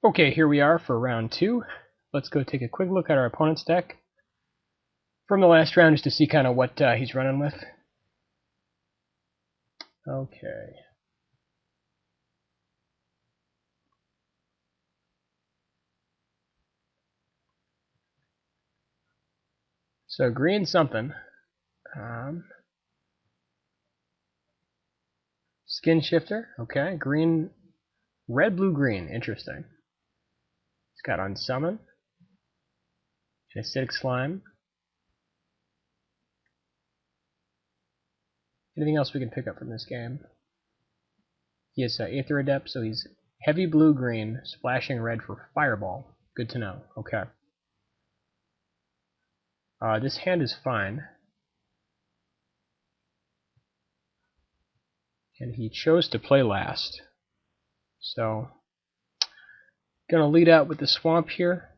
Okay, here we are for round 2. Let's go take a quick look at our opponent's deck from the last round just to see kind of what he's running with. Okay. So green something. Skin shifter, okay. Green, red, blue, green, interesting. It's got unsummon, acidic slime. Anything else we can pick up from this game? He has Aether Adept, so he's heavy blue, green, splashing red for fireball. Good to know, okay. This hand is fine. And he chose to play last. So, gonna lead out with the swamp here.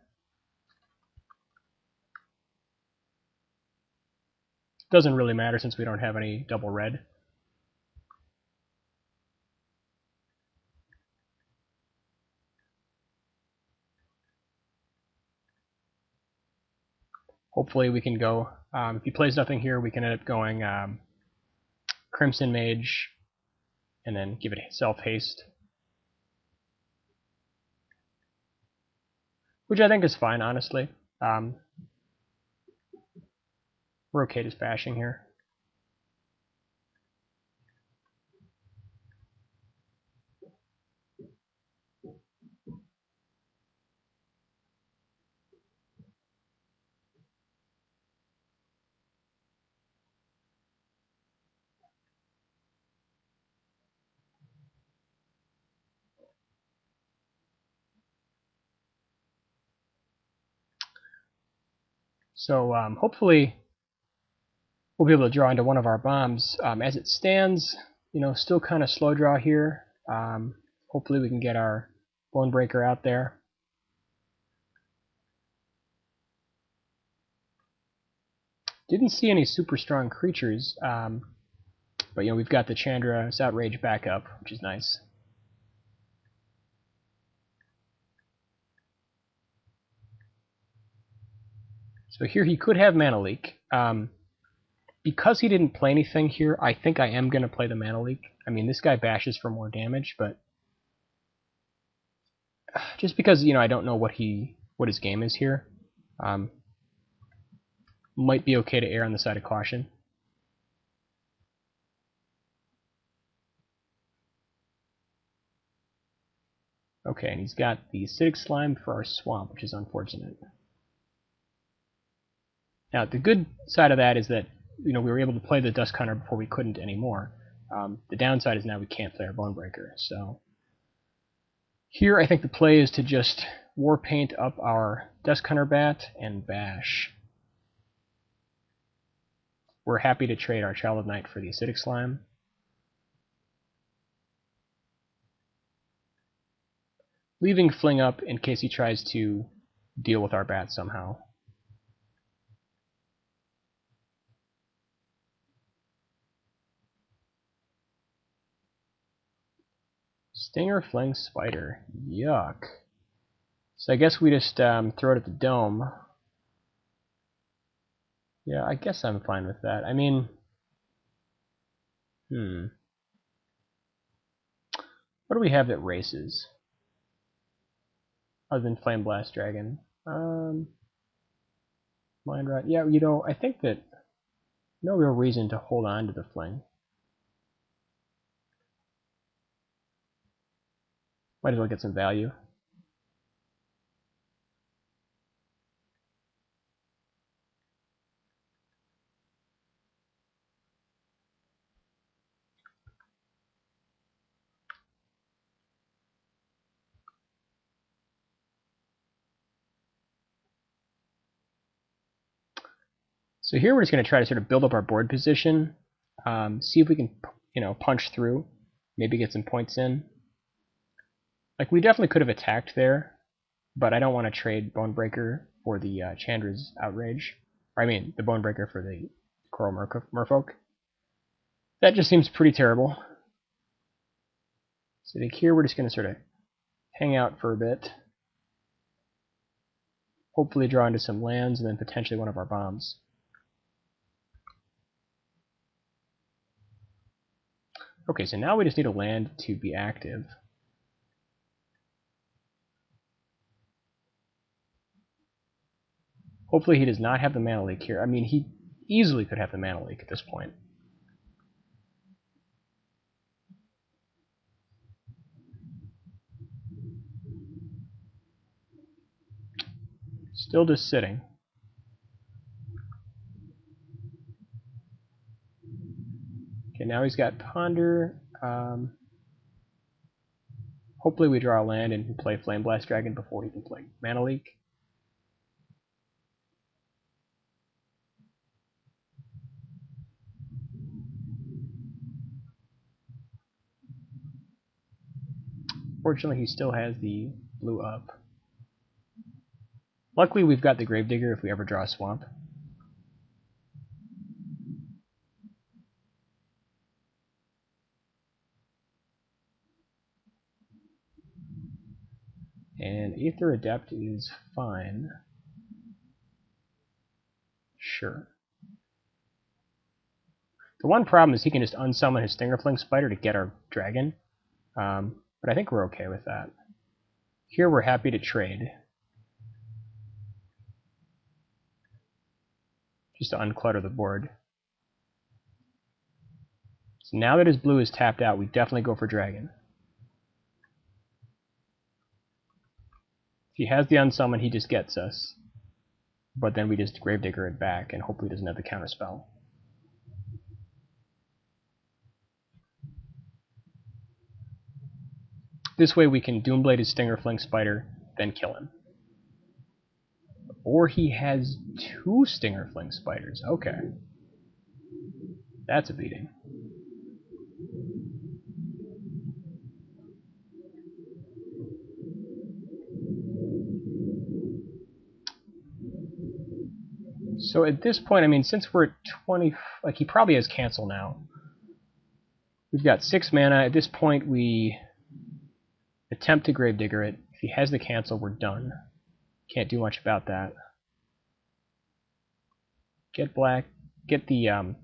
Doesn't really matter since we don't have any double red. Hopefully we can go, if he plays nothing here, we can end up going Crimson Mage, and then give it self-haste. Which I think is fine, honestly. We're okay just bashing here. So hopefully we'll be able to draw into one of our bombs. As it stands, still kind of slow draw here. Hopefully we can get our Bonebreaker out there. Didn't see any super strong creatures, but we've got the Chandra's Outrage backup, which is nice. So here he could have Mana Leak. Because he didn't play anything here, I think I am going to play the Mana Leak. I mean, this guy bashes for more damage, but just because I don't know what his game is here, might be okay to err on the side of caution. Okay, and he's got the Acidic Slime for our Swamp, which is unfortunate. Now, the good side of that is that we were able to play the Dusk Hunter before we couldn't anymore. The downside is now we can't play our Bonebreaker. So here I think the play is to just War Paint up our Dusk Hunter Bat and bash. We're happy to trade our Child of Night for the Acidic Slime. Leaving Fling up in case he tries to deal with our bat somehow. Stinger, Fling, Spider. Yuck. So I guess we just throw it at the dome. Yeah, I guess I'm fine with that. I mean, what do we have that races? Other than Flame Blast Dragon. Mind Rot. Yeah, I think that no real reason to hold on to the Fling. Might as well get some value. So here we're just going to try to sort of build up our board position, see if we can, punch through, maybe get some points in. Like, we definitely could have attacked there, but I don't want to trade Bonebreaker for the Chandra's Outrage. Or, I mean, the Bonebreaker for the Coral Merfolk. That just seems pretty terrible. So I think here we're just going to sort of hang out for a bit. Hopefully draw into some lands and then potentially one of our bombs. Okay, so now we just need a land to be active. Hopefully he does not have the mana leak here. I mean, he easily could have the mana leak at this point. Still just sitting. Okay, now he's got Ponder. Hopefully we draw a land and can play Flame Blast Dragon before he can play Mana Leak. Fortunately, he still has the blue up. Luckily, we've got the Gravedigger if we ever draw a swamp. And Aether Adept is fine. Sure. The one problem is he can just unsummon his Stingerfling Spider to get our dragon. But I think we're okay with that. Here we're happy to trade. Just to unclutter the board. So now that his blue is tapped out, we definitely go for dragon. If he has the unsummon, he just gets us. But then we just Gravedigger it back and hopefully he doesn't have the counterspell. This way we can Doomblade his Stingerfling Spider, then kill him. Or he has two Stingerfling Spiders. Okay. That's a beating. So at this point, I mean, since we're at 20, like he probably has cancel now. We've got 6 mana. At this point, we attempt to Gravedigger it. If he has the cancel, we're done. Can't do much about that. Get black. Get the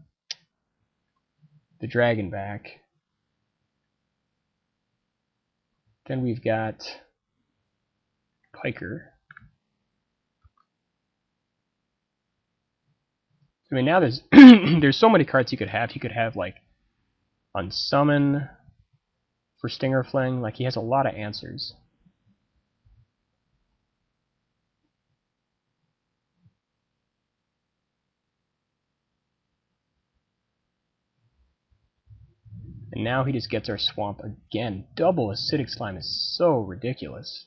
dragon back. Then we've got Piker. I mean, now there's there's so many cards you could have. You could have like Unsummon for Stingerfling. Like he has a lot of answers. And now he just gets our swamp again. Double Acidic Slime is so ridiculous.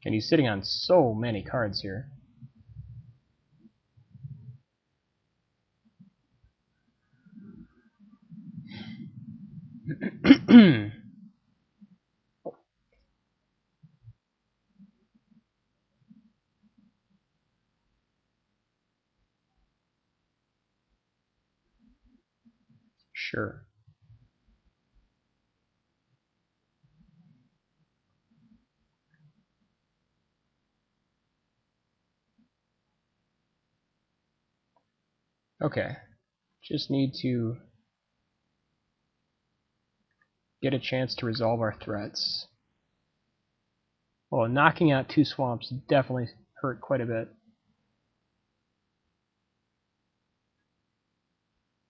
And he's sitting on so many cards here. Sure. Okay. Just need to get a chance to resolve our threats. Well, knocking out 2 swamps definitely hurt quite a bit.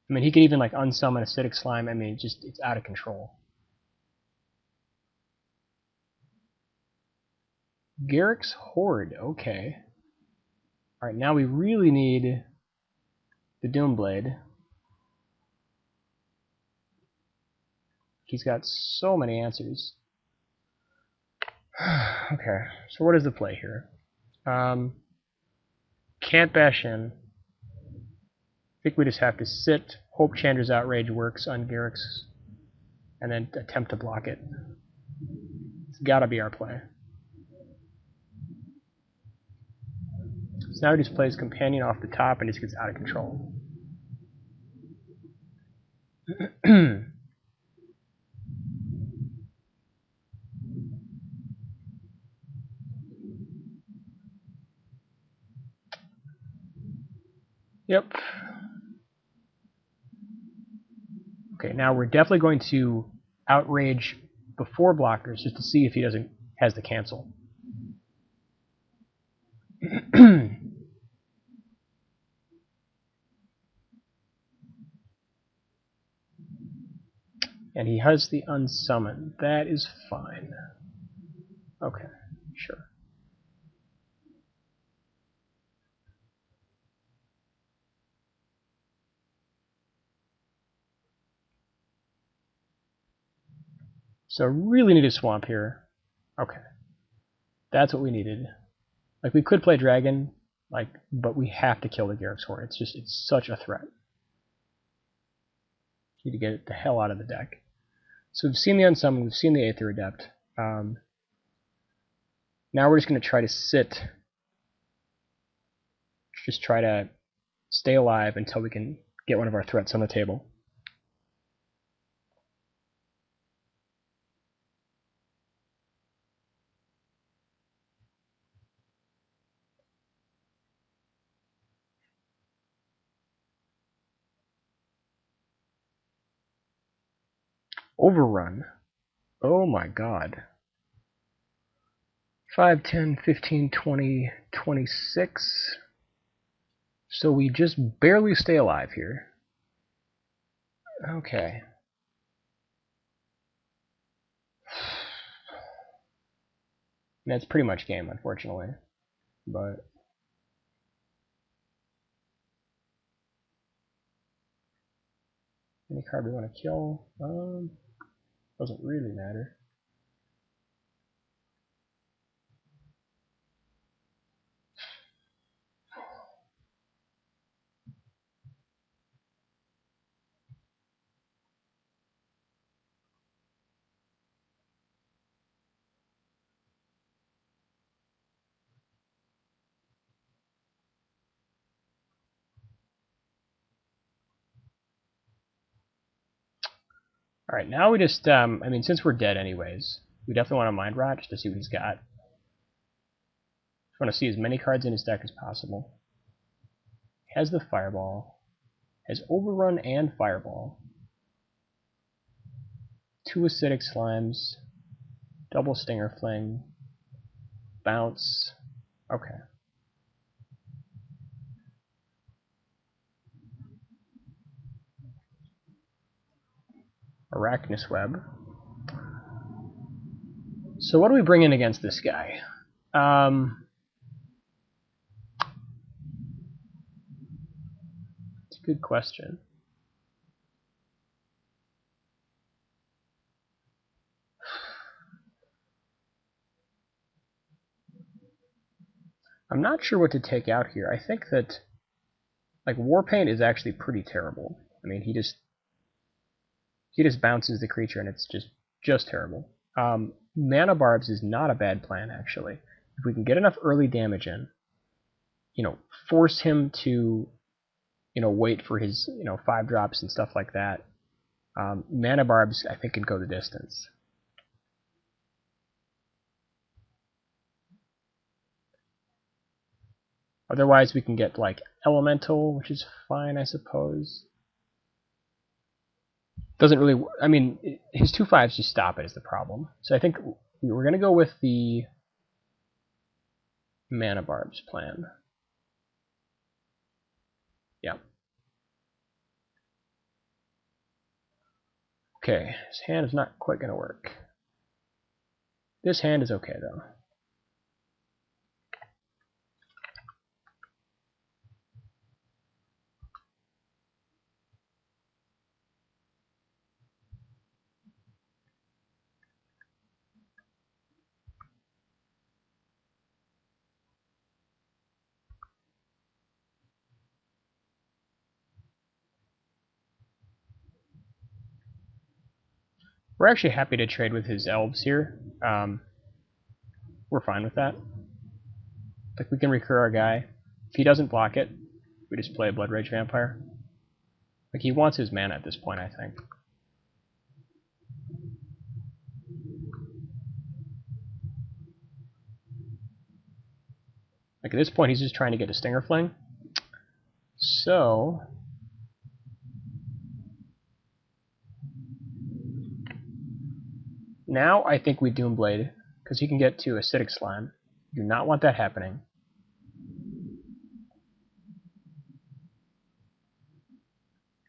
I mean, he could even like unsummon Acidic Slime. I mean, just it's out of control. Garrick's Horde. Okay. Alright, now we really need the Doomblade. He's got so many answers. Okay, so what is the play here? Can't bash in. I think we just have to sit, hope Chandra's Outrage works on Garrick's, and then attempt to block it. It's gotta be our play. So now he just plays Companion off the top and just gets out of control. Yep. Okay, now we're definitely going to outrage before blockers just to see if he has the cancel. And he has the unsummon. That is fine. Okay, sure. So really need a swamp here. Okay. That's what we needed. Like, we could play dragon, like, but we have to kill the Garruk's Horn. It's such a threat. Need to get it the hell out of the deck. So we've seen the Unsummon, we've seen the Aether Adept. Now we're just going to try to sit. Just try to stay alive until we can get one of our threats on the table. Overrun. Oh my god. 5, 10, 15, 20, 26. So we just barely stay alive here. Okay. That's pretty much game, unfortunately. But any card we want to kill, doesn't really matter. Alright, now we just, I mean, since we're dead anyways, we definitely want to Mind Rot just to see what he's got. Just want to see as many cards in his deck as possible. Has the Fireball. Has Overrun and Fireball. 2 Acidic Slimes. Double Stinger Fling. Bounce. Okay. Arachnus Web. So what do we bring in against this guy? It's a good question. I'm not sure what to take out here. I think that, like, Warpaint is actually pretty terrible. I mean, he just bounces the creature, and it's just terrible. Mana Barbs is not a bad plan, actually. If we can get enough early damage in, force him to, wait for his, 5 drops and stuff like that. Mana Barbs, I think, can go the distance. Otherwise, we can get, like, Elemental, which is fine, I suppose. Doesn't really... I mean, his 2/5s just stop it is the problem. So I think we're going to go with the Mana Barbs plan. Yeah. Okay, his hand is not quite going to work. This hand is okay, though. We're actually happy to trade with his elves here. We're fine with that. Like, we can recur our guy. If he doesn't block it, we just play a Blood Rage Vampire. Like, he wants his mana at this point, I think. Like, at this point, he's just trying to get a Stinger Fling. So... now I think we Doomblade, because he can get to Acidic Slime. Do not want that happening.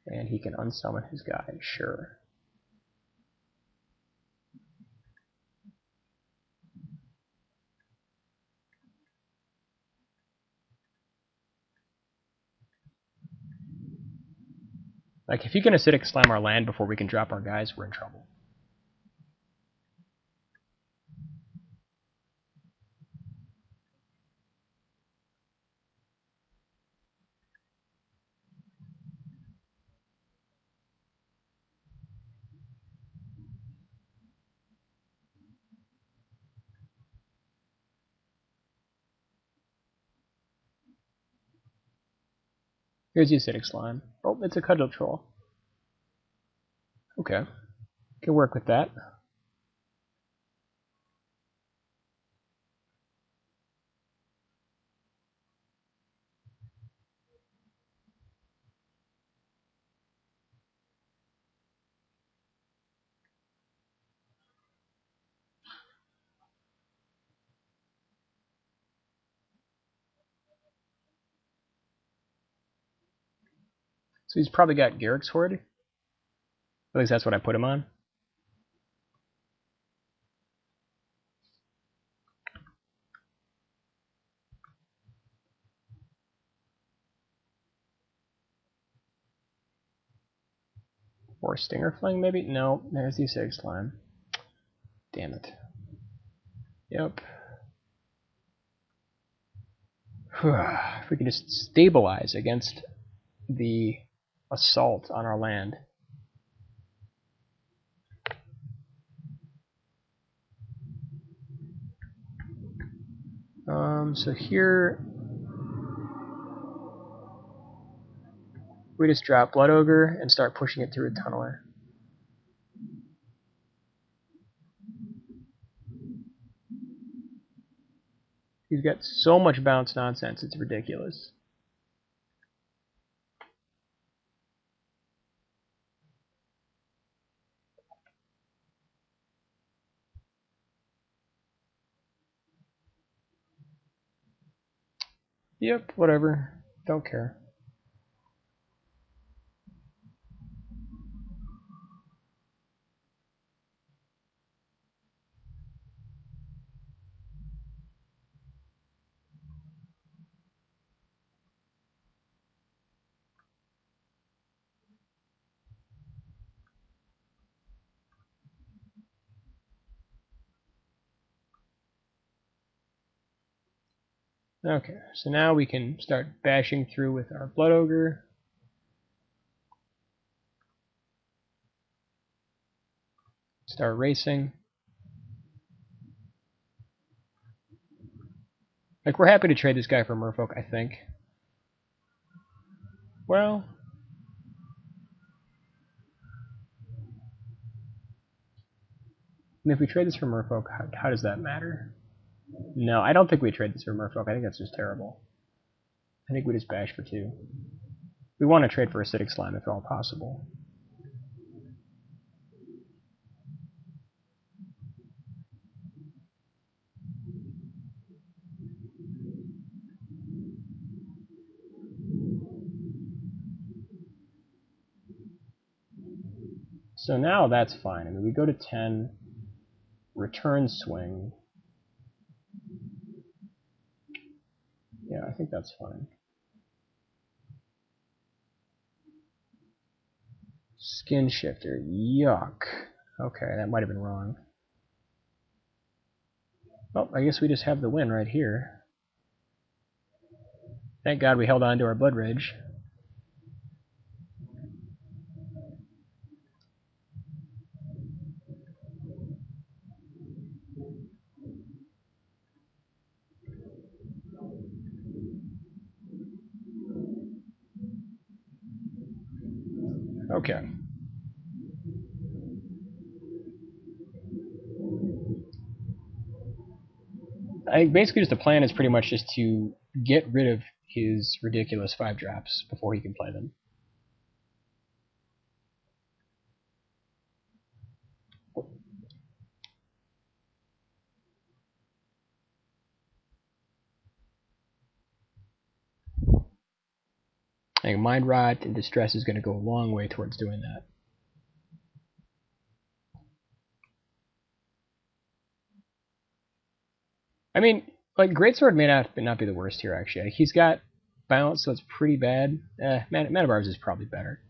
And he can unsummon his guy, sure. Like, if he can Acidic Slime our land before we can drop our guys, we're in trouble. Here's the Acidic Slime. Oh, it's a Cudgel Troll. Okay. Can work with that. So he's probably got Garrick's Horde. At least that's what I put him on. Or Stinger Fling, maybe? No, there's the Acidic Slime. Damn it. Yep. If we can just stabilize against the assault on our land. So here we just drop Blood Ogre and start pushing it through a Tunneler. He's got so much bounce nonsense, it's ridiculous. Yep, whatever. Don't care. Okay, so now we can start bashing through with our Blood Ogre. Start racing. Like, we're happy to trade this guy for Merfolk, I think. Well... and if we trade this for Merfolk, how does that matter? No, I don't think we trade this for Merfolk. I think that's just terrible. I think we just bash for 2. We want to trade for Acidic Slime if at all possible. So now that's fine. I mean, we go to 10, return swing. Yeah, I think that's fine. Skin Shifter, yuck. Okay, that might have been wrong. Well, I guess we just have the win right here. Thank God we held on to our Blood Rage. Okay. I think basically just the plan is pretty much just to get rid of his ridiculous 5-drops before he can play them. I think Mind Rot and Distress is going to go a long way towards doing that. I mean, like, Greatsword may not be the worst here, actually. Like, he's got bounce, so it's pretty bad. Mana Barbs is probably better.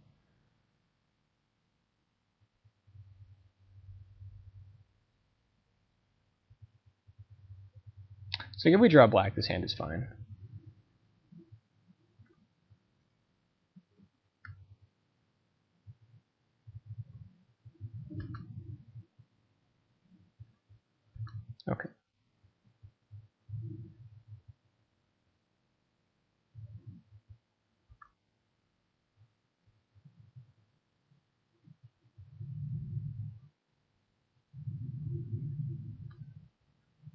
So if we draw black, this hand is fine. Okay.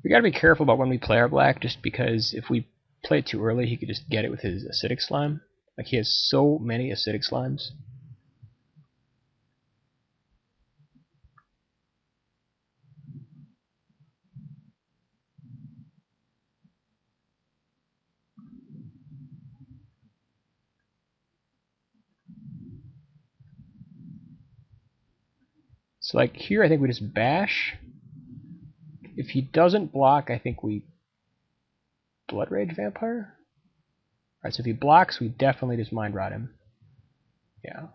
We gotta be careful about when we play our black, just because if we play it too early, he could just get it with his acidic slime. Like, he has so many acidic slimes. So, like, here I think we just bash. If he doesn't block, I think we Blood Rage Vampire? Alright, so if he blocks, we definitely just Mind Rot him. Yeah.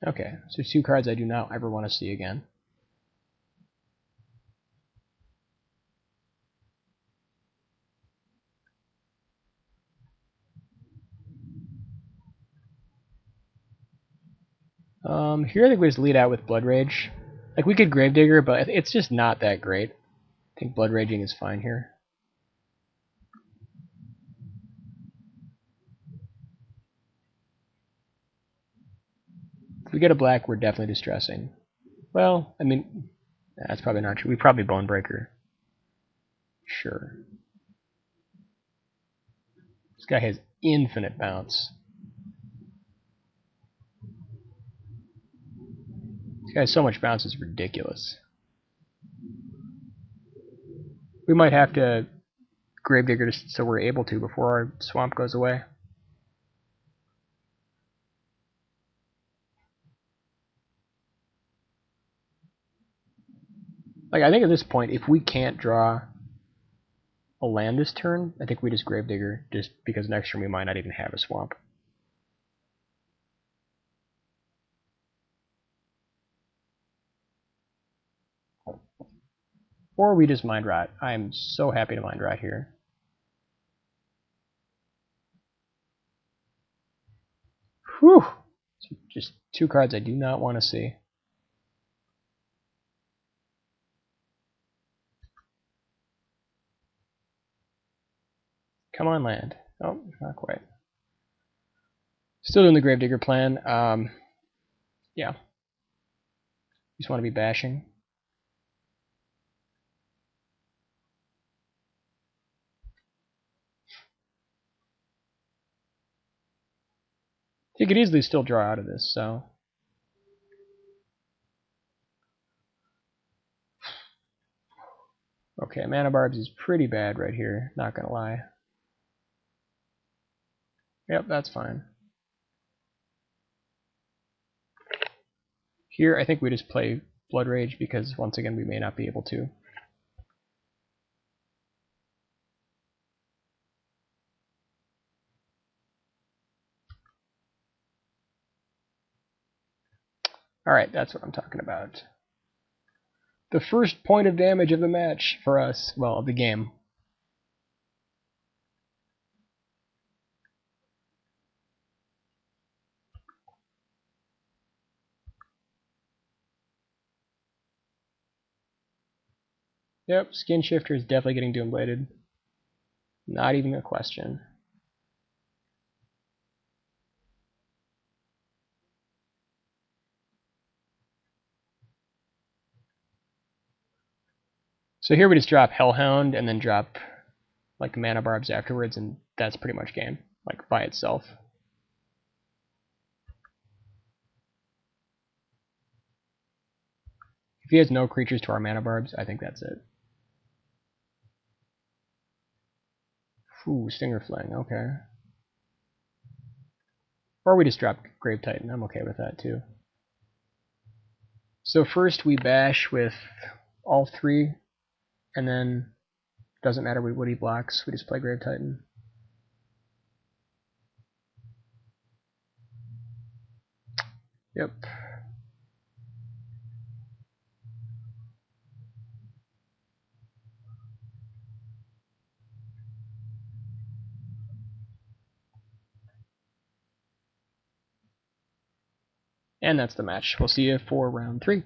Okay, so 2 cards I do not ever want to see again. Here I think we just lead out with Blood Rage. Like, we could Gravedigger, but it's just not that great. I think Blood Raging is fine here. If we get a black, we're definitely distressing. Well, I mean, that's probably not true. We probably Bonebreaker. Sure. This guy has infinite bounce. This guy has so much bounce, it's ridiculous. We might have to Gravedigger so we're able to before our swamp goes away. Like, I think at this point, if we can't draw a land this turn, I think we just Gravedigger, just because next turn we might not even have a swamp. Or we just Mind Rot. I'm so happy to Mind Rot here. Whew! Just 2 cards I do not want to see. Come on, land. Oh, not quite. Still doing the Gravedigger plan. Yeah. Just want to be bashing. He could easily still draw out of this, so. Okay, Mana Barbs is pretty bad right here, not gonna lie. Yep, that's fine. Here, I think we just play Blood Rage because, once again, we may not be able to. Alright, that's what I'm talking about. The first point of damage of the match for us, well, of the game. Yep, Skin Shifter is definitely getting Doombladed. Not even a question. So here we just drop Hellhound and then drop like mana barbs afterwards, and that's pretty much game, like by itself. If he has no creatures to our mana barbs, I think that's it. Ooh, Stinger Fling, okay. Or we just drop Grave Titan, I'm okay with that too. So first we bash with all three, and then doesn't matter what he blocks, we just play Grave Titan. Yep. And that's the match. We'll see you for round 3.